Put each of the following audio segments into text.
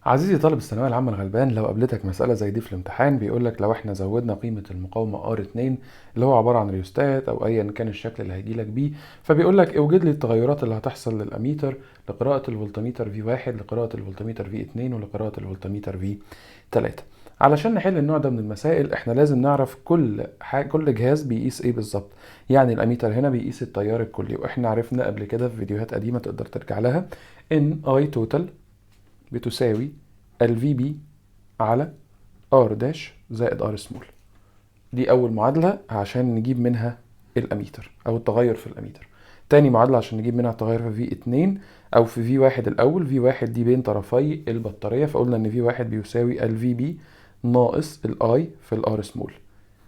عزيزي طالب الثانوية العامة الغلبان، لو قابلتك مسألة زي دي في الامتحان بيقولك لو احنا زودنا قيمة المقاومة R2 اللي هو عبارة عن ريوستات أو أيا كان الشكل اللي هيجيلك بيه، فبيقولك اوجد لي التغيرات اللي هتحصل للأميتر لقراءة الفولتميتر V1 لقراءة الفولتميتر V2 ولقراءة الفولتميتر V3. علشان نحل النوع ده من المسائل احنا لازم نعرف كل جهاز بيقيس ايه بالظبط. يعني الأميتر هنا بيقيس التيار الكلي، واحنا عرفنا قبل كده في فيديوهات قديمة تقدر ترجع لها ان I total بتساوي ال VB على R داش زائد R سمول. دي أول معادلة عشان نجيب منها الأميتر أو التغير في الأميتر. تاني معادلة عشان نجيب منها التغير في V2 أو في V1. الأول V1 دي بين طرفي البطارية، فقلنا إن V1 بيساوي ال VB ناقص ال I في ال R سمول،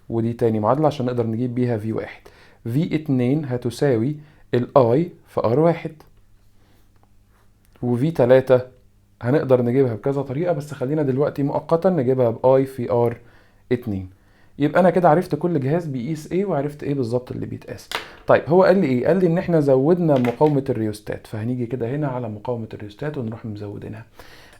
ودي تاني معادلة عشان نقدر نجيب بيها V1. V2 هتساوي ال I في R1، و V3 هنقدر نجيبها بكذا طريقة، بس خلينا دلوقتي مؤقتا نجيبها باي في ار 2. يبقى انا كده عرفت كل جهاز بيقيس ايه وعرفت ايه بالظبط اللي بيتقاس. طيب هو قال لي ايه؟ قال لي ان احنا زودنا مقاومة الريوستات، فهنيجي كده هنا على مقاومة الريوستات ونروح مزودينها.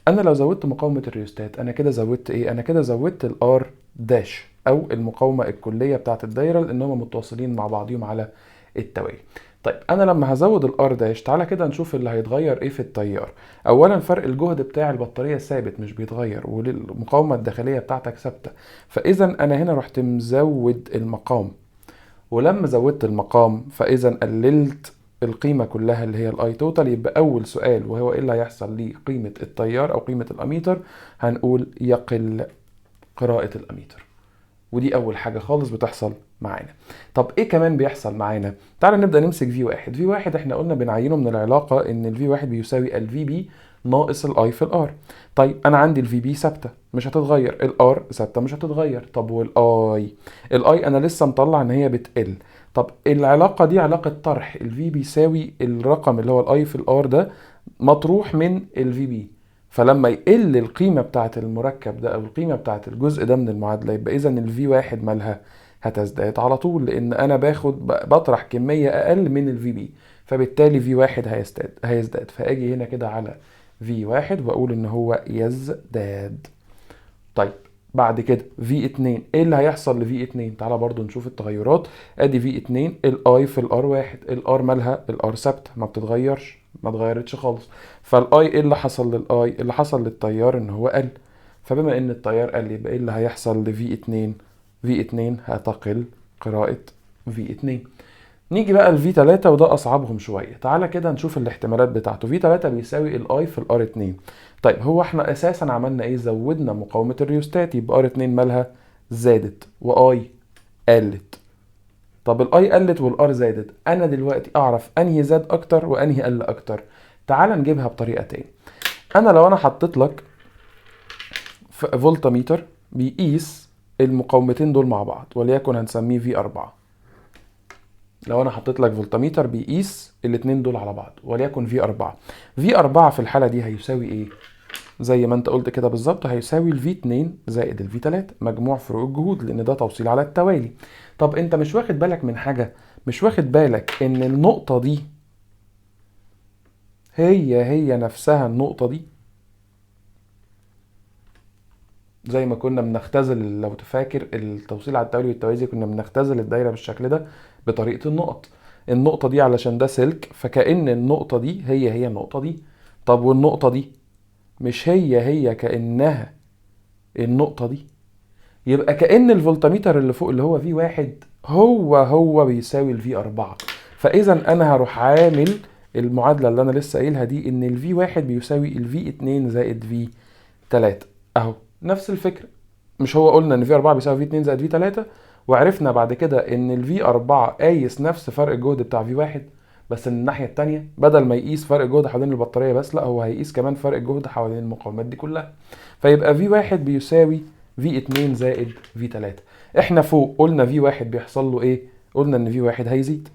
انا لو زودت مقاومة الريوستات انا كده زودت ايه؟ انا كده زودت الار داش او المقاومة الكلية بتاعت الدايرة، لان هم متواصلين مع بعضهم على التوالي. طيب انا لما هزود الار داش تعالى كده نشوف اللي هيتغير ايه في التيار. اولا فرق الجهد بتاع البطارية ثابت مش بيتغير، والمقاومة الداخلية بتاعتك ثابتة، فاذا انا هنا رحت مزود المقام. ولما زودت المقام فاذا قللت القيمة كلها اللي هي الاي توتال. يبقى اول سؤال وهو ايه اللي هيحصل لقيمة التيار او قيمة الاميتر؟ هنقول يقل قراءة الاميتر، ودي اول حاجة خالص بتحصل معانا. طب ايه كمان بيحصل معانا؟ تعال نبدأ نمسك في واحد احنا قلنا بنعينه من العلاقة ان الفي واحد بيساوي الفي بي ناقص الاي في الار. طيب انا عندي الفي بي ثابته مش هتتغير، الار ثابته مش هتتغير. طب والاي انا لسه مطلع ان هي بتقل. طب العلاقه دي علاقه طرح، الفي بيساوي الرقم اللي هو الاي في الار ده مطروح من الفي بي. فلما يقل القيمة بتاعة المركب ده أو القيمة بتاعة الجزء ده من المعادلة، يبقى إذا الفي واحد مالها هتزداد على طول، لأن أنا بطرح كمية أقل من الفي بي، فبالتالي في واحد هيزداد. فأجي هنا كده على في واحد وأقول إن هو يزداد. طيب بعد كده في 2 ايه اللي هيحصل لفي 2؟ تعالى برضو نشوف التغيرات. ادي في 2 الاي في الار واحد، الار مالها؟ الار ثابته ما بتتغيرش، ما اتغيرتش خالص. فالاي ايه اللي حصل للاي؟ اللي حصل للتيار ان هو قل. فبما ان التيار قل يبقى ايه اللي هيحصل لفي 2؟ في 2 هتقل قراءه في 2. نيجي بقى لفي 3 وده اصعبهم شويه. تعالى كده نشوف الاحتمالات بتاعته. في 3 بيساوي الاي في الار 2. طيب هو احنا اساسا عملنا ايه؟ زودنا مقاومه الريوستات، يبقى ار 2 مالها؟ زادت، واي قلت. طب الاي قلت والار زادت، انا دلوقتي اعرف انهي زاد اكتر وانهي قل اكتر. تعال نجيبها بطريقه تاني. انا لو انا حطيت لك فولتميتر بيقيس المقاومتين دول مع بعض، وليكن هنسميه في 4. لو انا حطيت لك فولتميتر بيقيس الاتنين دول على بعض وليكن في 4، في 4 في الحاله دي هيساوي ايه؟ زي ما انت قلت كده بالظبط، هيساوي الفي 2 زائد الفي 3 مجموع فروق الجهود، لان ده توصيل على التوالي. طب انت مش واخد بالك من حاجه؟ مش واخد بالك ان النقطه دي هي نفسها النقطه دي؟ زي ما كنا بنختزل، لو تفاكر التوصيل على التوالي والتوازي كنا بنختزل الدايره بالشكل ده بطريقه النقط. النقطه دي علشان ده سلك، فكأن النقطه دي هي النقطه دي. طب والنقطه دي مش هي كأنها النقطه دي؟ يبقى كأن الفولتميتر اللي فوق اللي هو في واحد هو بيساوي الفي 4. فإذا أنا هروح عامل المعادلة اللي أنا لسه قايلها دي، إن الفي واحد بيساوي الفي 2 زائد في 3. أهو نفس الفكرة. مش هو قلنا إن في 4 بيساوي في 2 زائد في 3؟ وعرفنا بعد كده إن الفي 4 قايس نفس فرق الجهد بتاع في واحد، بس من الناحية التانية بدل ما يقيس فرق الجهد حوالين البطارية بس، لا هو هيقيس كمان فرق الجهد حوالين المقاومات دي كلها. فيبقى في واحد بيساوي في 2 زائد في 3. احنا فوق قلنا في واحد بيحصل له ايه؟ قلنا ان في واحد هيزيد.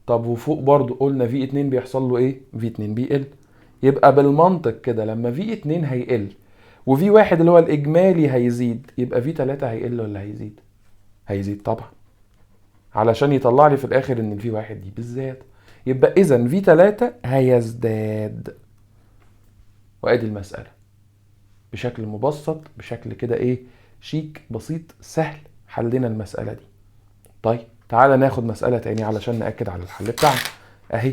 طب وفوق برضو قلنا في 2 بيحصل له ايه؟ في 2 بيقل. يبقى بالمنطق كده لما في 2 هيقل وفي واحد اللي هو الاجمالي هيزيد، يبقى في 3 هيقل ولا هيزيد؟ هيزيد طبعا، علشان يطلع لي في الاخر ان الفي واحد دي بالذات. يبقى اذا في 3 هيزداد. وادي المسألة. بشكل مبسط، بشكل كده ايه شيك بسيط سهل حلينا المسألة دي. طيب تعالى ناخد مسألة تاني علشان نأكد على الحل بتاعنا. اهي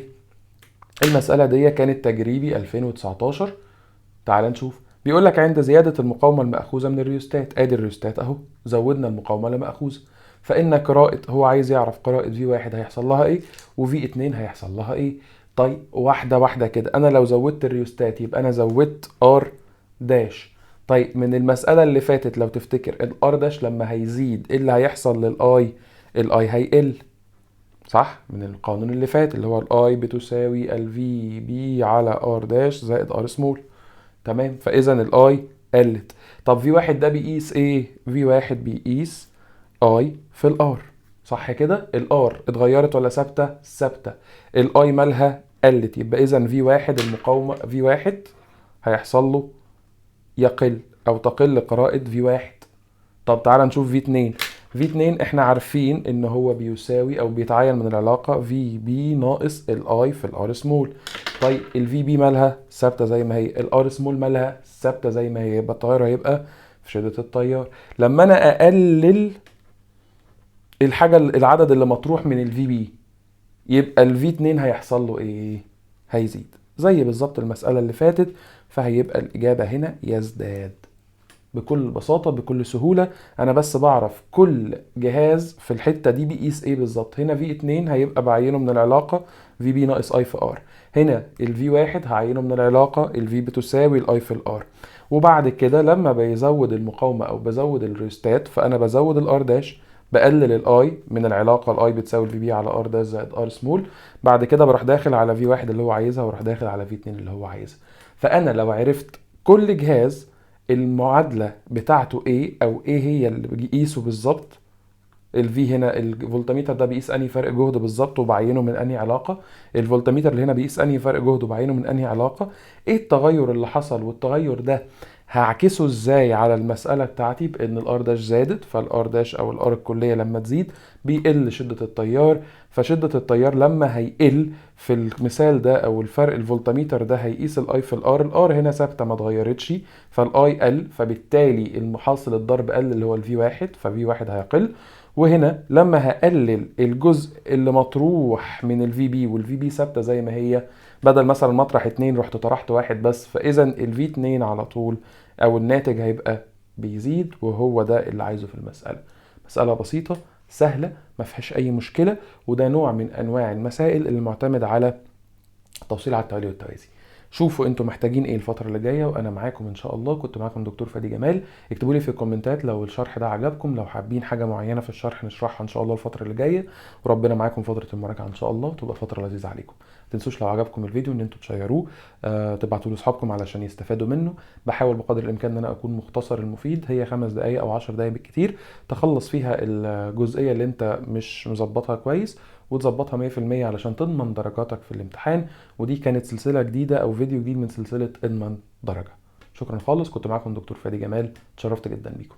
المسألة دي كانت تجريبي 2019. تعال نشوف. بيقول لك عند زيادة المقاومة المأخوذة من الريوستات، ادي الريوستات اهو، زودنا المقاومة المأخوذة، فإن قراءة، هو عايز يعرف قراءة V1 هيحصل لها ايه وV2 هيحصل لها ايه. طيب واحدة واحدة كده، انا لو زودت الريوستات يبقى انا زودت R داش. طيب من المسألة اللي فاتت لو تفتكر الار داش لما هيزيد ايه اللي هيحصل للاي؟ الاي هيقل، صح؟ من القانون اللي فات اللي هو الاي بتساوي الفي بي على ار داش زائد ار سمول. تمام، فاذا الاي قلت. طب في واحد ده بيقيس ايه؟ في واحد بيقيس اي في الار، صح كده؟ الار اتغيرت ولا ثابته؟ ثابته. الاي مالها؟ قلت. يبقى اذا في واحد المقاومه في واحد هيحصل له يقل او تقل قراءه في واحد. طب تعالى نشوف في 2. في 2 احنا عارفين ان هو بيساوي او بيتعين من العلاقه في بي ناقص الاي في الار سمول. طيب الفي بي مالها؟ ثابته زي ما هي. الار سمول مالها؟ ثابته زي ما هي. يبقى التيار هيبقى في شده التيار. لما انا اقلل الحاجه العدد اللي مطروح من الفي بي يبقى الفي 2 هيحصل له ايه؟ هيزيد زي بالظبط المساله اللي فاتت. فهيبقى الاجابه هنا يزداد. بكل بساطة بكل سهولة. انا بس بعرف كل جهاز في الحتة دي بيقيس ايه بالظبط. هنا V2 هيبقى بعينه من العلاقة VB ناقص I في R. هنا V1 هعينه من العلاقة V بتساوي I في R. وبعد كده لما بيزود المقاومة او بزود الريستات فانا بزود الار داش، بقلل الاي من العلاقة الاي بتساوي VB على R داش زائد R سمول. بعد كده بروح داخل على V1 اللي هو عايزها وراح داخل على V2 اللي هو عايزها. فانا لو عرفت كل جهاز المعادلة بتاعته ايه او ايه هي اللي بيقيسه بالظبط. الفي هنا الفولتميتر ده بيقيس انهي فرق جهد بالظبط وبعينه من انهي علاقة. الفولتميتر اللي هنا بيقيس انهي فرق جهد وبعينه من انهي علاقة. ايه التغير اللي حصل والتغير ده هعكسه ازاي على المسألة بتاعتي بان الار داش زادت. فالار داش او الار الكلية لما تزيد بيقل شدة التيار. فشدة التيار لما هيقل في المثال ده او الفرق الفولتميتر ده هيقيس الاي في الار. الار هنا ثابتة ما اتغيرتش فالاي قل، فبالتالي المحاصل الضرب قل اللي هو الفي واحد ففي واحد هيقل. وهنا لما هقلل الجزء اللي مطروح من الفي بي والفي بي ثابته زي ما هي، بدل مثلا مطرح 2 رحت طرحت واحد بس، فاذا الفي 2 على طول او الناتج هيبقى بيزيد. وهو ده اللي عايزه في المساله. مساله بسيطه سهله ما فيهاش اي مشكله. وده نوع من انواع المسائل اللي معتمد على التوصيل على التوالي والتوازي. شوفوا انتوا محتاجين ايه الفترة اللي جاية وانا معاكم ان شاء الله. كنت معاكم دكتور فادي جمال. اكتبوا لي في الكومنتات لو الشرح ده عجبكم، لو حابين حاجة معينة في الشرح نشرحها ان شاء الله الفترة اللي جاية. وربنا معاكم فترة المراجعة ان شاء الله تبقى فترة لذيذة عليكم. تنسوش لو عجبكم الفيديو ان انتوا تشيروه، تبعتوا لاصحابكم علشان يستفادوا منه. بحاول بقدر الامكان ان انا اكون مختصر المفيد. هي 5 دقايق او 10 دقايق بالكتير تخلص فيها الجزئية اللي انت مش مظبطها كويس وتظبطها 100% علشان تضمن درجاتك في الامتحان. ودي كانت سلسلة جديدة او فيديو جديد من سلسلة اضمن درجة. شكرا خالص. كنت معاكم دكتور فادي جمال. اتشرفت جدا بيكم.